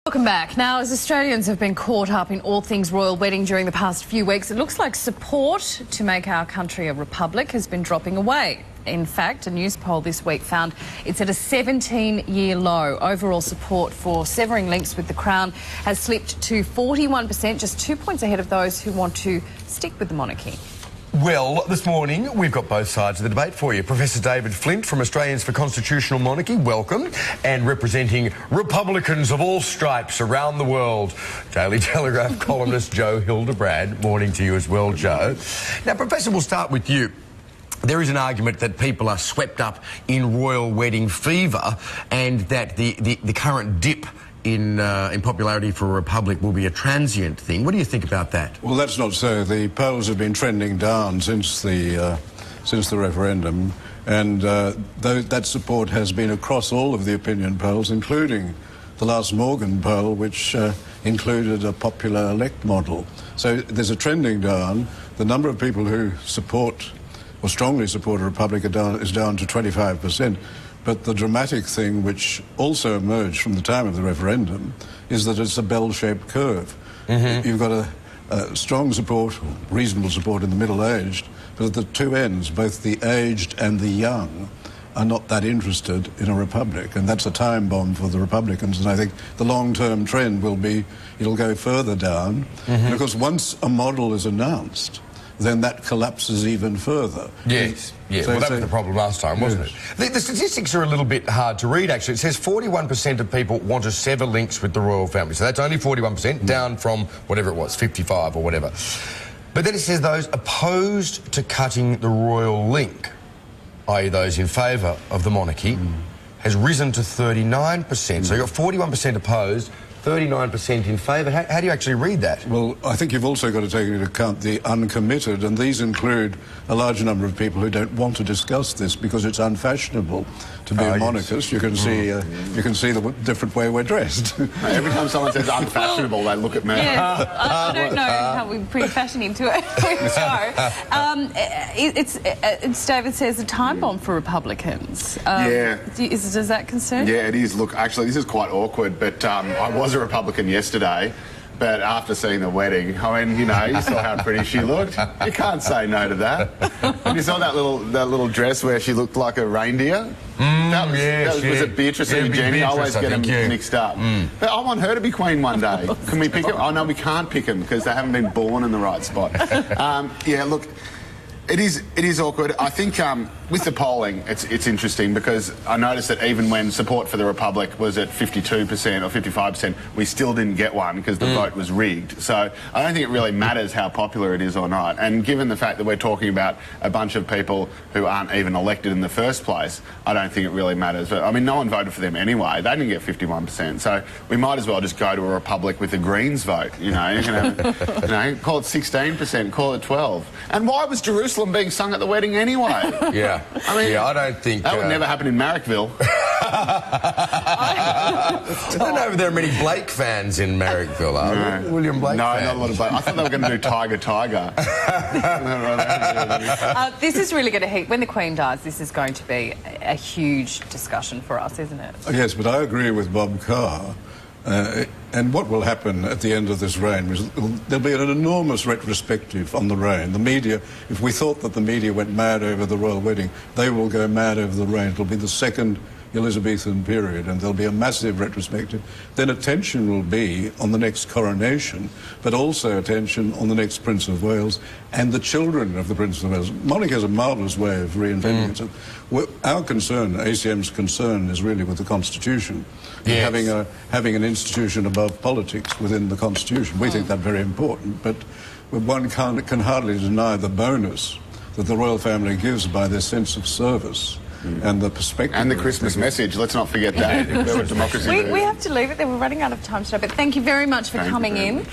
Welcome back. Now, as Australians have been caught up in all things royal wedding during the past few weeks, it looks like support to make our country a republic has been dropping away. In fact, a news poll this week found it's at a 17-year low. Overall support for severing links with the Crown has slipped to 41%, just 2 points ahead of those who want to stick with the monarchy. Well, this morning we've got both sides of the debate for you. Professor David Flint from Australians for Constitutional Monarchy, welcome, and representing Republicans of all stripes around the world, Daily Telegraph columnist Joe Hildebrand. Morning to you as well, Joe. Now, Professor, we'll start with you. There is an argument that people are swept up in royal wedding fever and that the current dip in popularity for a republic will be a transient thing. What do you think about that? Well, that's not so. The polls have been trending down since the referendum, and that support has been across all of the opinion polls, including the last Morgan poll, which included a popular elect model. So there's a trending down. The number of people who support or strongly support a republic is down to 25%. But the dramatic thing, which also emerged from the time of the referendum, is that it's a bell-shaped curve. Mm-hmm. You've got a strong support, reasonable support in the middle-aged, but at the two ends, both the aged and the young are not that interested in a republic, and that's a time bomb for the Republicans. And I think the long-term trend will be it'll go further down, because once a model is announced, then that collapses even further. Yes, yeah. So, well, that was the problem last time, wasn't it? The statistics are a little bit hard to read, actually. It says 41% of people want to sever links with the royal family. So that's only 41%, down from whatever it was, 55 or whatever. But then it says those opposed to cutting the royal link, i.e. those in favour of the monarchy, has risen to 39%. So you've got 41% opposed, 39% in favour. How do you actually read that? Well, I think you've also got to take into account the uncommitted, and these include a large number of people who don't want to discuss this because it's unfashionable to be a monarchist. You can see the different way we're dressed. Every time someone says unfashionable, they look at me. Yes, I don't know how we bring fashion into it. It's David says a time bomb for Republicans. Does that concern? Yeah, it is. Look, actually, this is quite awkward, but I was a Republican yesterday, but after seeing the wedding, I mean, you know, you saw how pretty she looked. You can't say no to that. And you saw that little dress where she looked like a reindeer. Was it Beatrice or Eugenie? I always get them mixed up. But I want her to be queen one day. Can we pick them? Oh no, we can't pick them because they haven't been born in the right spot. Yeah, look. It is awkward. I think with the polling, it's interesting because I noticed that even when support for the Republic was at 52% or 55%, we still didn't get one because the vote was rigged. So I don't think it really matters how popular it is or not. And given the fact that we're talking about a bunch of people who aren't even elected in the first place, I don't think it really matters. But I mean, no one voted for them anyway. They didn't get 51%. So we might as well just go to a Republic with the Greens vote. You know, you can have, call it 16%, call it 12%. And why was Jerusalem being sung at the wedding anyway? Yeah. I mean, I don't think that would never happen in Marrickville. I don't know if there are many Blake fans in Marrickville, are there? William Blake fans? No, not a lot of Blake. I thought they were going to do Tiger Tiger. This is really going to heat. When the Queen dies, this is going to be a huge discussion for us, isn't it? Yes, but I agree with Bob Carr. And what will happen at the end of this reign is there'll be an enormous retrospective on the reign. The media, if we thought that the media went mad over the royal wedding, they will go mad over the reign. It'll be the second Elizabethan period, and there'll be a massive retrospective. Then attention will be on the next coronation, but also attention on the next Prince of Wales and the children of the Prince of Wales. Monarchy has a marvellous way of reinventing itself. Our concern, ACM's concern, is really with the Constitution. Yes. Having an institution above politics within the Constitution. We think that very important, but one can hardly deny the bonus that the royal family gives by their sense of service. And the perspective. And the Christmas message, let's not forget that. We have to leave it there. We're running out of time today, but thank you very much for coming in.